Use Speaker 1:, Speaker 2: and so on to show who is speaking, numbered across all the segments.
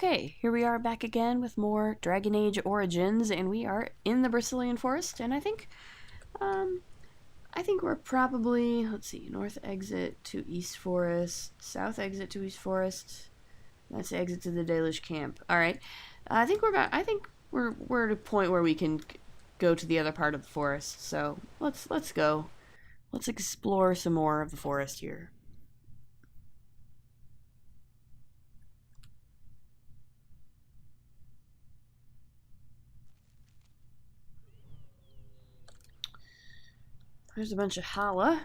Speaker 1: Okay, here we are back again with more Dragon Age Origins, and we are in the Brazilian forest, and I think we're probably, let's see, north exit to East Forest, south exit to East Forest, that's the exit to the Dalish camp. Alright, I think we're at a point where we can go to the other part of the forest, so let's go. Let's explore some more of the forest here. There's a bunch of Hala.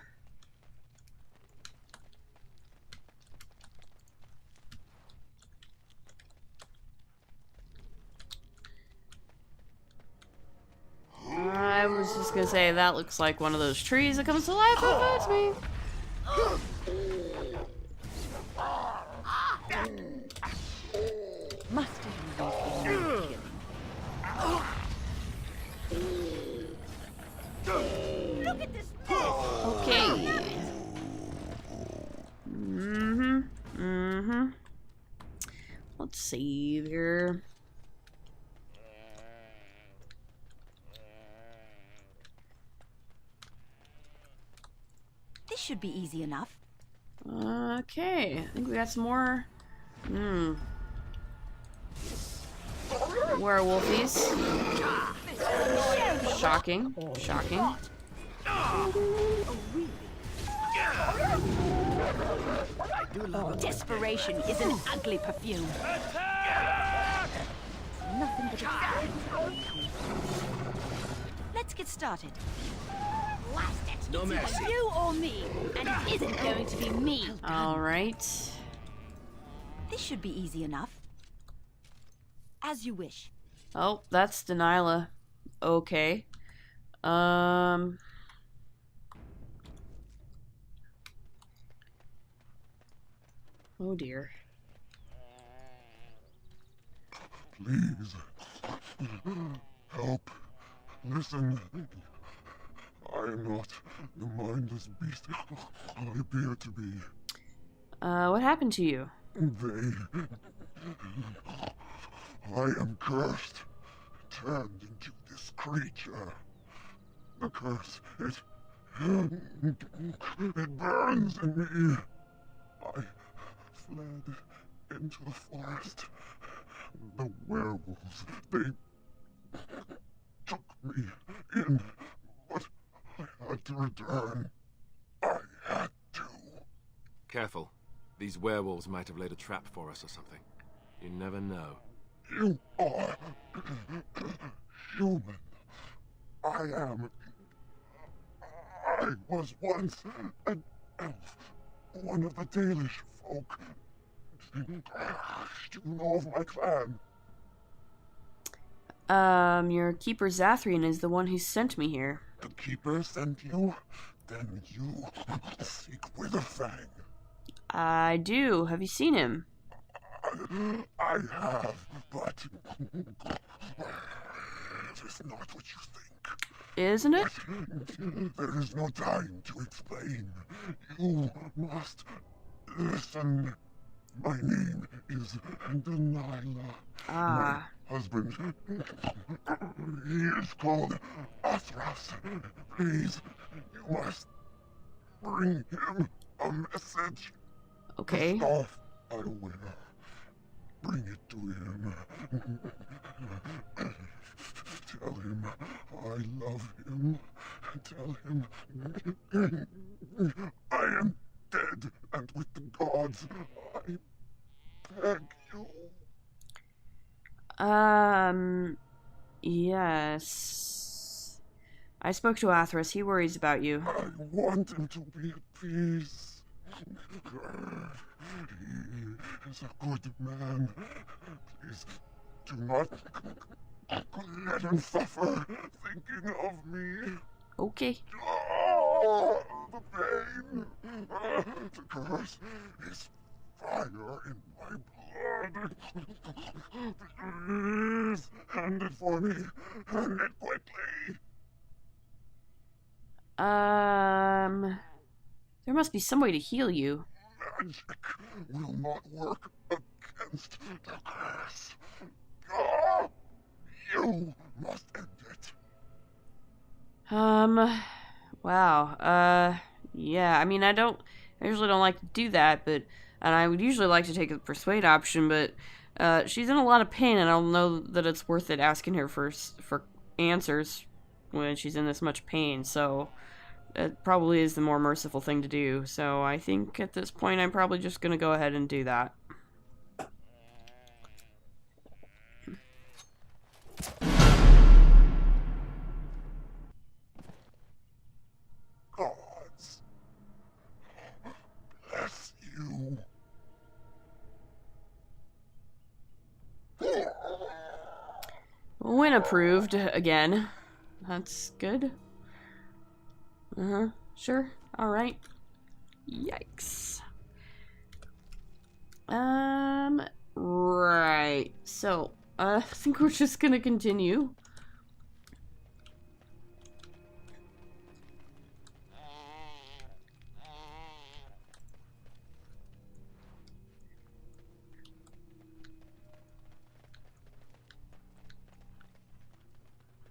Speaker 1: I was just gonna say, that looks like one of those trees that comes to life and bites me.
Speaker 2: Must have been Look at this mess!
Speaker 1: Okay. Let's save here.
Speaker 2: This should be easy enough.
Speaker 1: Okay, I think we got some more. Werewolfies. Shocking. Shocking.
Speaker 2: Desperation is an ugly perfume. Nothing but a... Let's get started. Blast it!
Speaker 3: No
Speaker 2: It's
Speaker 3: mercy.
Speaker 2: either you or me, and it isn't going to be me.
Speaker 1: Alright.
Speaker 2: This should be easy enough. As you wish.
Speaker 1: Oh, that's Delilah. Okay. Oh dear.
Speaker 4: Please. Help. Listen. I am not the mindless beast I appear to be.
Speaker 1: What happened to you?
Speaker 4: I am cursed. Turned into this creature. The curse, it burns in me. I fled into the forest. The werewolves, they took me in, but I had to return. I had to.
Speaker 3: Careful. These werewolves might have laid a trap for us or something. You never know.
Speaker 4: You are human. I was once an elf, one of the Dalish folk. You know of my clan.
Speaker 1: Your keeper Zathrian is the one who sent me here.
Speaker 4: The keeper sent you? Then you seek Witherfang.
Speaker 1: I do. Have you seen him?
Speaker 4: I have, but it is not what you think.
Speaker 1: Isn't it?
Speaker 4: There is no time to explain. You must listen. My name is Delilah.
Speaker 1: Ah.
Speaker 4: My husband, he is called Athras. Please, you must bring him a message.
Speaker 1: Okay.
Speaker 4: The staff, I will. Bring it to him. Tell him I love him. Tell him I am dead and with the gods. I beg you.
Speaker 1: Yes. I spoke to Athras. He worries about you.
Speaker 4: I want him to be at peace. He is a good man. Please do not let him suffer thinking of me.
Speaker 1: Okay.
Speaker 4: Oh, the pain. The curse is fire in my blood. Please, hand it for me. Hand it quickly.
Speaker 1: There must be some way to heal you.
Speaker 4: Magic will not work against against the curse. Ah, you must end it.
Speaker 1: Wow. Yeah, I mean, I usually don't like to do that, but, and I would usually like to take the persuade option, but, she's in a lot of pain, and I don't know that it's worth it asking her for answers when she's in this much pain, so it probably is the more merciful thing to do, so I think at this point I'm probably just gonna go ahead and do that.
Speaker 4: Gods bless you.
Speaker 1: When approved, again. That's good. Sure. Alright. Yikes. Right. So, I think we're just gonna continue.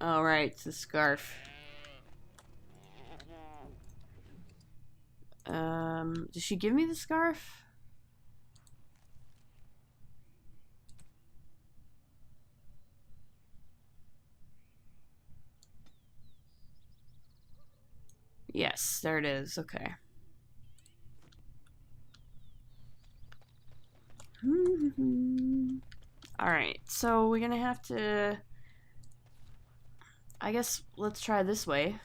Speaker 1: Alright, it's the scarf. Did she give me the scarf? Yes, there it is. Okay. Alright, so we're gonna have to... I guess let's try this way.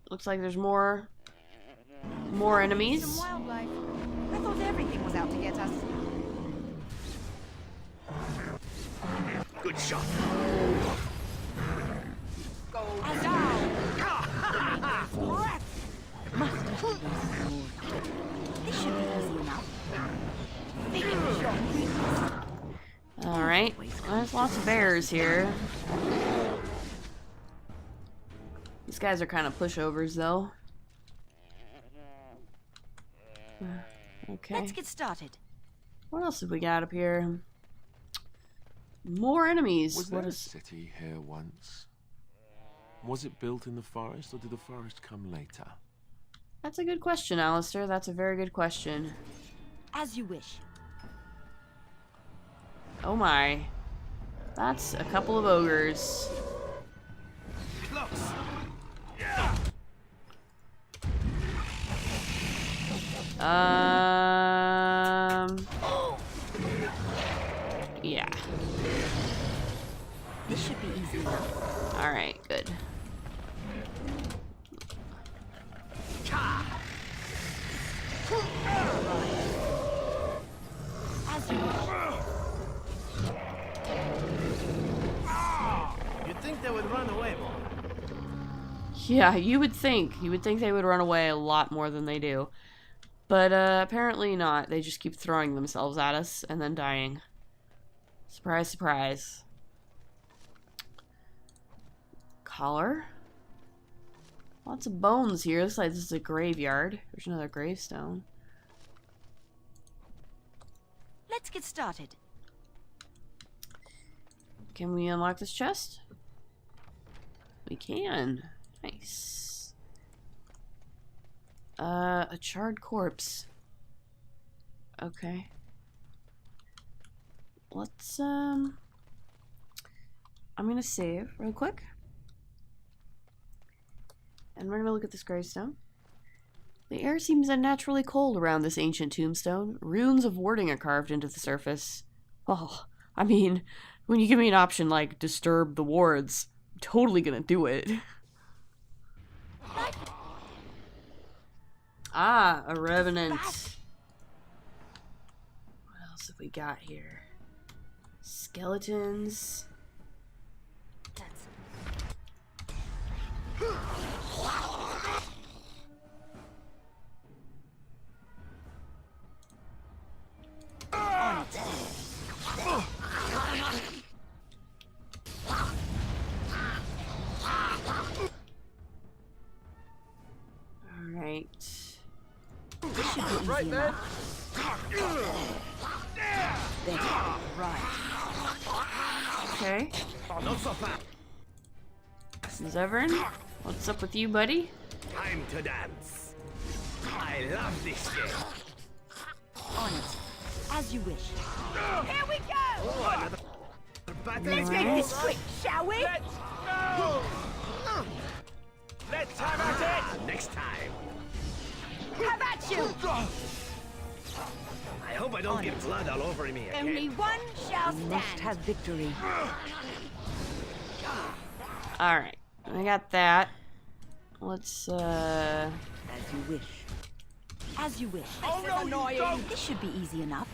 Speaker 1: Looks like there's more enemies.
Speaker 2: Some wildlife. I thought everything was out to get us.
Speaker 5: Good shot.
Speaker 2: Go down. This should be easy enough. Finish your business.
Speaker 1: Alright, there's lots of bears here. These guys are kind of pushovers, though. Okay.
Speaker 2: Let's get started.
Speaker 1: What else have we got up here? More enemies.
Speaker 3: Was there
Speaker 1: What
Speaker 3: a
Speaker 1: is...
Speaker 3: city here once? Was it built in the forest, or did the forest come later?
Speaker 1: That's a good question, Alistair. That's a very good question.
Speaker 2: As you wish.
Speaker 1: Oh my. That's a couple of ogres.
Speaker 5: Close.
Speaker 1: Yeah.
Speaker 2: This should be easy enough.
Speaker 1: Alright, good.
Speaker 2: As you wish.
Speaker 5: You'd think they would run away more.
Speaker 1: Yeah, you would think. You would think they would run away a lot more than they do. But, apparently not. They just keep throwing themselves at us and then dying. Surprise, surprise. Collar? Lots of bones here. Looks like this is a graveyard. There's another gravestone.
Speaker 2: Let's get started.
Speaker 1: Can we unlock this chest? We can. Nice. A charred corpse. Okay. Let's, I'm gonna save real quick. And we're gonna look at this gravestone. The air seems unnaturally cold around this ancient tombstone. Runes of warding are carved into the surface. Oh, I mean, when you give me an option like disturb the wards, I'm totally gonna do it. Ah, a revenant. What else have we got here? Skeletons. Alright.
Speaker 2: should be easy
Speaker 3: Right, man.
Speaker 2: enough. There. Right.
Speaker 1: Okay.
Speaker 5: Oh, not so fast.
Speaker 1: Zevran, what's up with you, buddy?
Speaker 5: Time to dance. I love this game.
Speaker 2: On it. As you wish.
Speaker 6: Here we go!
Speaker 5: Oh, another battle.
Speaker 6: Let's make this quick, shall we?
Speaker 5: Let's go! Let's have at it next time.
Speaker 6: Have at you!
Speaker 5: I hope I don't get blood all over me again.
Speaker 6: Only one shall
Speaker 2: We must
Speaker 6: stand.
Speaker 2: have victory.
Speaker 1: Alright, I got that. Let's,
Speaker 2: As you wish. As you wish.
Speaker 5: Oh,
Speaker 6: This is
Speaker 5: no, you
Speaker 6: annoying.
Speaker 5: don't.
Speaker 2: This should be easy enough.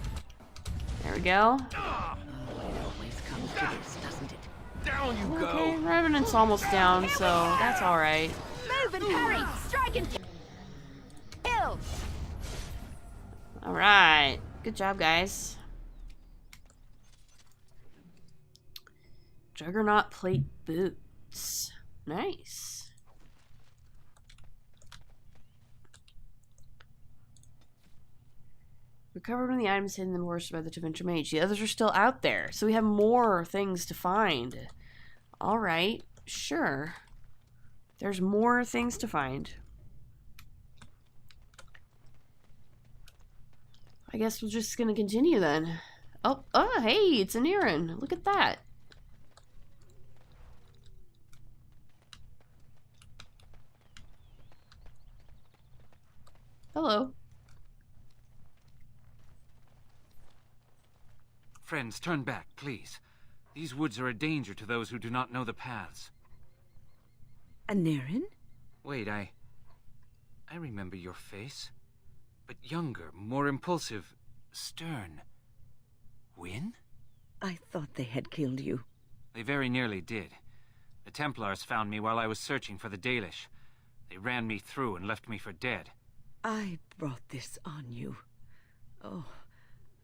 Speaker 1: there we go.
Speaker 2: It always comes to this, doesn't it?
Speaker 5: Down you
Speaker 1: Okay,
Speaker 5: go.
Speaker 1: Revenant's almost down, so that's alright.
Speaker 6: Move and parry! Strike and kill!
Speaker 1: Alright, good job, guys. Juggernaut plate boots. Nice. Recovered one of the items hidden in the horse by the Tevinter Mage. The others are still out there, so we have more things to find. Alright, sure. There's more things to find. I guess we're just gonna continue then. Oh, hey, it's an Aaron. Look at that. Hello.
Speaker 7: Friends, turn back, please. These woods are a danger to those who do not know the paths.
Speaker 2: Anirin?
Speaker 7: Wait, I remember your face. But younger, more impulsive, stern. Win?
Speaker 2: I thought they had killed you.
Speaker 7: They very nearly did. The Templars found me while I was searching for the Dalish. They ran me through and left me for dead.
Speaker 2: I brought this on you. Oh,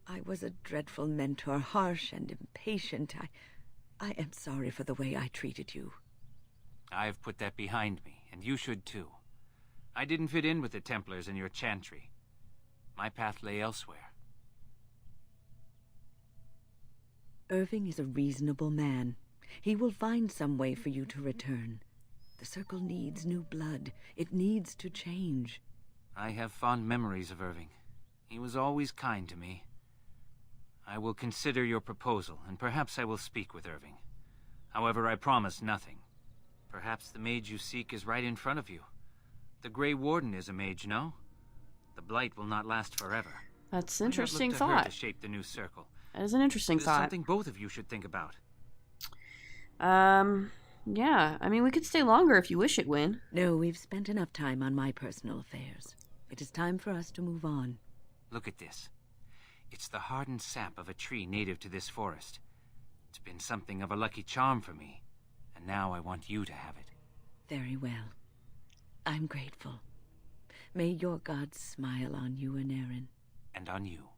Speaker 2: I was a dreadful mentor, harsh and impatient. I am sorry for the way I treated you.
Speaker 7: I've put that behind me, and you should too. I didn't fit in with the Templars in your chantry. My path lay elsewhere.
Speaker 2: Irving is a reasonable man. He will find some way for you to return. The Circle needs new blood. It needs to change.
Speaker 7: I have fond memories of Irving. He was always kind to me. I will consider your proposal, and perhaps I will speak with Irving. However, I promise nothing. Perhaps the mage you seek is right in front of you. The Grey Warden is a mage, no? The Blight will not last forever.
Speaker 1: That's an
Speaker 7: Why not
Speaker 1: interesting
Speaker 7: look to her
Speaker 1: thought.
Speaker 7: to shape the new circle?
Speaker 1: That is an interesting
Speaker 7: It's
Speaker 1: thought.
Speaker 7: something both of you should think about.
Speaker 1: Yeah. I mean, we could stay longer if you wish it, Win.
Speaker 2: No, we've spent enough time on my personal affairs. It is time for us to move on.
Speaker 7: Look at this. It's the hardened sap of a tree native to this forest. It's been something of a lucky charm for me, and now I want you to have it.
Speaker 2: Very well. I'm grateful. May your gods smile on you and Aaron.
Speaker 7: And on you.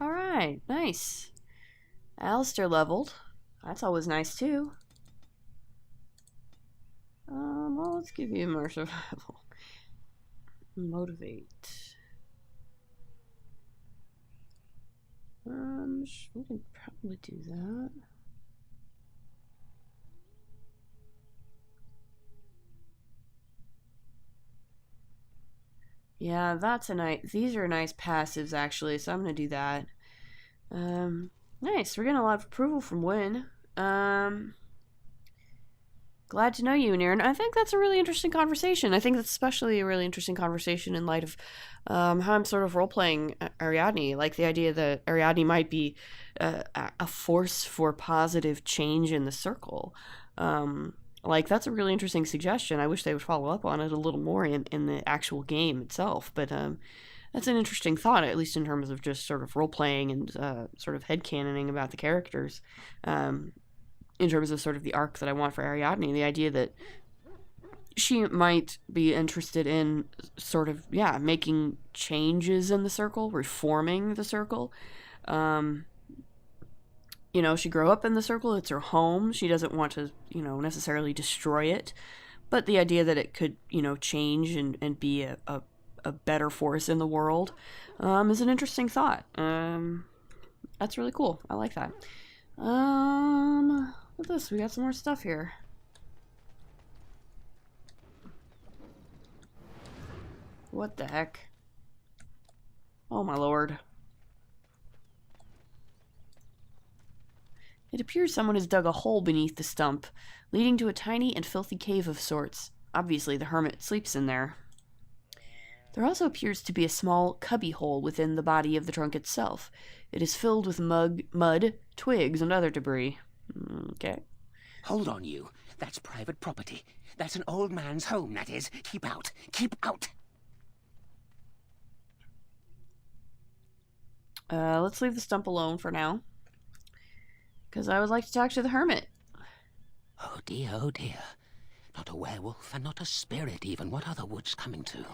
Speaker 1: Alright, nice. Alistair leveled. That's always nice, too. Well, let's give you more survival. Motivate. We can probably do that. Yeah, that's a nice. These are nice passives, actually, so I'm gonna do that. Nice. We're getting a lot of approval from Win. Glad to know you, Niren. I think that's a really interesting conversation. I think that's especially a really interesting conversation in light of how I'm sort of role-playing Ariadne. Like the idea that Ariadne might be a force for positive change in the circle. Like, that's a really interesting suggestion. I wish they would follow up on it a little more in the actual game itself. But that's an interesting thought, at least in terms of just sort of role-playing and sort of headcanoning about the characters. In terms of sort of the arc that I want for Ariadne, the idea that she might be interested in sort of, yeah, making changes in the circle, reforming the circle. You know, she grew up in the circle, it's her home, she doesn't want to, you know, necessarily destroy it, but the idea that it could, you know, change and be a a better forest in the world is an interesting thought. That's really cool. I like that. Look at this. We got some more stuff here. What the heck? Oh my lord. It appears someone has dug a hole beneath the stump, leading to a tiny and filthy cave of sorts. Obviously, the hermit sleeps in there. There also appears to be a small cubby hole within the body of the trunk itself. It is filled with mud, twigs, and other debris. Okay.
Speaker 8: Hold on, you. That's private property. That's an old man's home, that is. Keep out. Keep out.
Speaker 1: Let's leave the stump alone for now. Because I would like to talk to the hermit.
Speaker 8: Oh dear, oh dear. Not a werewolf, and not a spirit even. What are the woods coming to?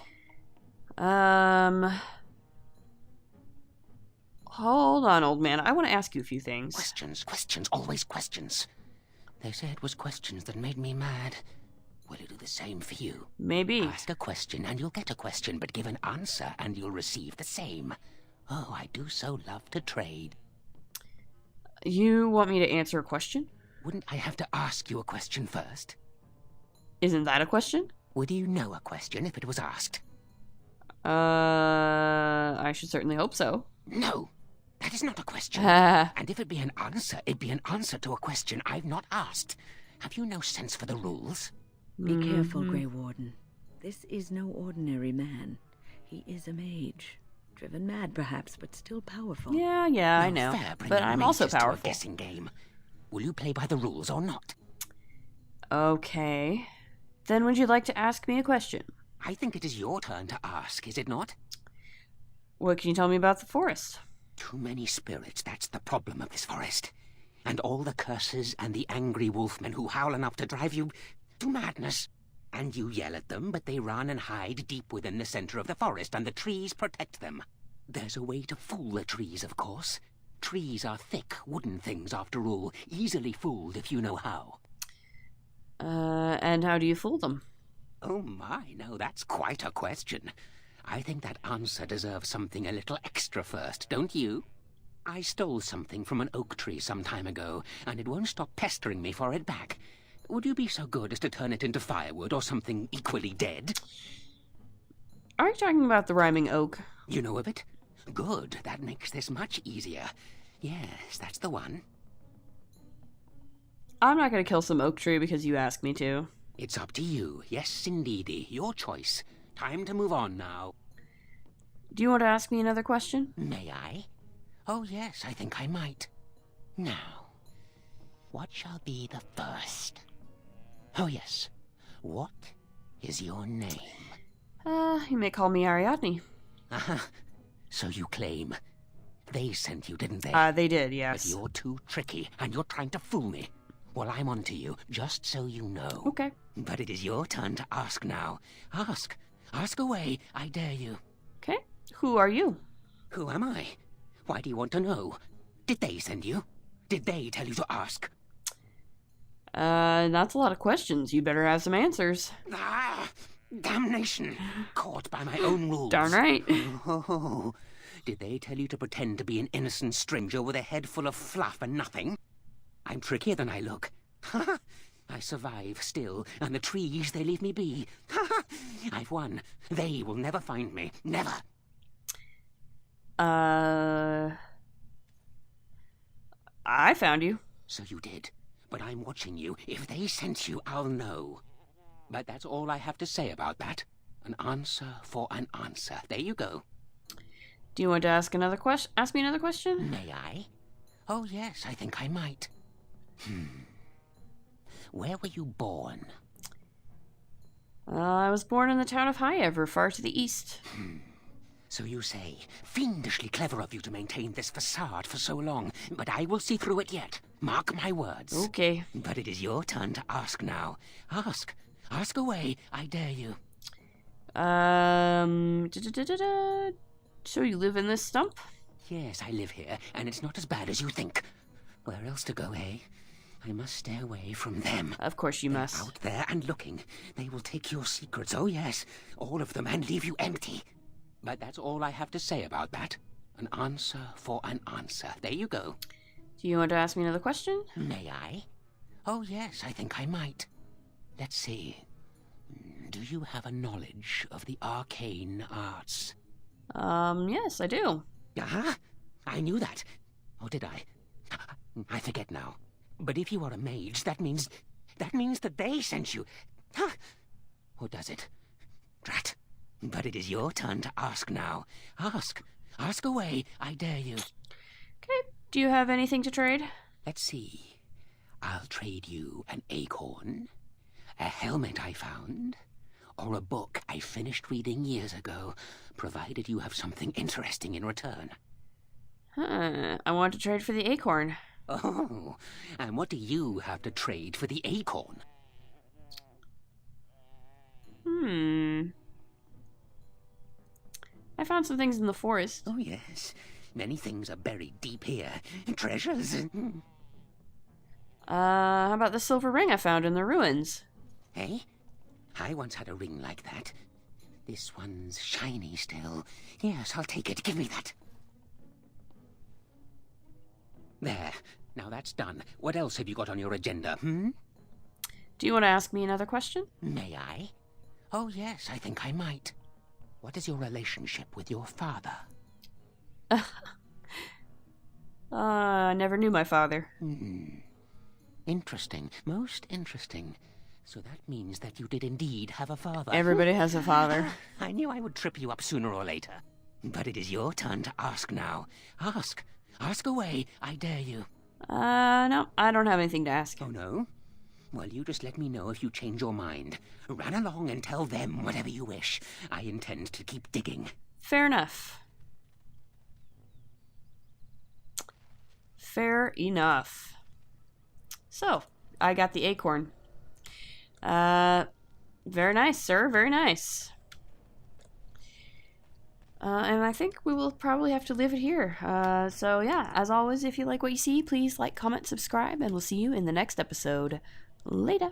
Speaker 1: Hold on, old man. I want to ask you a few things.
Speaker 8: Questions, questions, always questions. They say it was questions that made me mad. Will it do the same for you?
Speaker 1: Maybe.
Speaker 8: Ask a question and you'll get a question, but give an answer and you'll receive the same. Oh, I do so love to trade.
Speaker 1: You want me to answer a question?
Speaker 8: Wouldn't I have to ask you a question first?
Speaker 1: Isn't that a question?
Speaker 8: Would you know a question if it was asked?
Speaker 1: I should certainly hope so.
Speaker 8: No, that is not a question. And if it be an answer, it'd be an answer to a question I've not asked. Have you no sense for the rules?
Speaker 2: Be careful, Grey Warden. This is no ordinary man. He is a mage. Driven mad, perhaps, but still powerful.
Speaker 1: Yeah, I know. But I'm also powerful.
Speaker 8: To a guessing game. Will you play by the rules or not?
Speaker 1: Okay. Then would you like to ask me a question?
Speaker 8: I think it is your turn to ask, is it not?
Speaker 1: What can you tell me about the forest?
Speaker 8: Too many spirits, that's the problem of this forest. And all the curses and the angry wolfmen who howl enough to drive you to madness. And you yell at them, but they run and hide deep within the center of the forest, and the trees protect them. There's a way to fool the trees, of course. Trees are thick, wooden things, after all, easily fooled if you know how.
Speaker 1: And how do you fool them?
Speaker 8: Oh my, no, that's quite a question. I think that answer deserves something a little extra first, don't you? I stole something from an oak tree some time ago, and it won't stop pestering me for it back. Would you be so good as to turn it into firewood or something equally dead?
Speaker 1: Are you talking about the rhyming oak?
Speaker 8: You know of it? Good, that makes this much easier. Yes, that's the one.
Speaker 1: I'm not going to kill some oak tree because you asked me to.
Speaker 8: It's up to you. Yes, indeedy. Your choice. Time to move on now.
Speaker 1: Do you want to ask me another question?
Speaker 8: May I? Oh, yes, I think I might. Now, what shall be the first? Oh, yes. What is your name?
Speaker 1: You may call me Ariadne.
Speaker 8: So you claim. They sent you, didn't they?
Speaker 1: They did, yes.
Speaker 8: But you're too tricky, and you're trying to fool me. Well, I'm on to you, just so you know.
Speaker 1: Okay.
Speaker 8: But it is your turn to ask now. Ask. Ask away, I dare you.
Speaker 1: Okay. Who are you?
Speaker 8: Who am I? Why do you want to know? Did they send you? Did they tell you to ask?
Speaker 1: That's a lot of questions. You better have some answers.
Speaker 8: Ah! Damnation! Caught by my own rules.
Speaker 1: Darn right.
Speaker 8: Oh, did they tell you to pretend to be an innocent stranger with a head full of fluff and nothing? I'm trickier than I look. I survive still, and the trees, they leave me be. I've won. They will never find me. Never.
Speaker 1: I found you.
Speaker 8: So you did. But I'm watching you. If they sent you, I'll know. But that's all I have to say about that. An answer for an answer. There you go.
Speaker 1: Do you want to ask another question? Ask me another question?
Speaker 8: May I? Oh, yes, I think I might. Where were you born?
Speaker 1: I was born in the town of Highever, far to the east.
Speaker 8: So you say. Fiendishly clever of you to maintain this facade for so long, but I will see through it yet. Mark my words.
Speaker 1: Okay.
Speaker 8: But it is your turn to ask now. Ask. Ask away, I dare you.
Speaker 1: So you live in this stump?
Speaker 8: Yes, I live here, and it's not as bad as you think. Where else to go, eh? I must stay away from them.
Speaker 1: Of course you
Speaker 8: They're
Speaker 1: must.
Speaker 8: out there and looking. They will take your secrets, oh yes, all of them, and leave you empty. But that's all I have to say about that. An answer for an answer. There you go.
Speaker 1: Do you want to ask me another question?
Speaker 8: May I? Oh, yes, I think I might. Let's see. Do you have a knowledge of the arcane arts?
Speaker 1: Yes, I do.
Speaker 8: Ah, I knew that. Or did I? I forget now. But if you are a mage, that means that they sent you. Huh? Or does it? Drat. But it is your turn to ask now. Ask. Ask away, I dare you.
Speaker 1: Okay. Do you have anything to trade?
Speaker 8: Let's see. I'll trade you an acorn, a helmet I found, or a book I finished reading years ago, provided you have something interesting in return.
Speaker 1: I want to trade for the acorn.
Speaker 8: Oh, and what do you have to trade for the acorn?
Speaker 1: I found some things in the forest.
Speaker 8: Oh, yes. Many things are buried deep here. Treasures.
Speaker 1: How about the silver ring I found in the ruins?
Speaker 8: Eh? I once had a ring like that. This one's shiny still. Yes, I'll take it. Give me that. There. Now that's done. What else have you got on your agenda,
Speaker 1: Do you want to ask me another question?
Speaker 8: May I? Oh, yes, I think I might. What is your relationship with your father?
Speaker 1: I never knew my father.
Speaker 8: Interesting. Most interesting. So that means that you did indeed have a father.
Speaker 1: Everybody has a father.
Speaker 8: I knew I would trip you up sooner or later. But it is your turn to ask now. Ask. Ask away, I dare you.
Speaker 1: No, I don't have anything to ask.
Speaker 8: Oh, no? Well, you just let me know if you change your mind. Run along and tell them whatever you wish. I intend to keep digging.
Speaker 1: Fair enough. Fair enough. So, I got the acorn. Very nice, sir. Very nice. And I think we will probably have to leave it here. So yeah, as always, if you like what you see, please like, comment, subscribe, and we'll see you in the next episode. Later.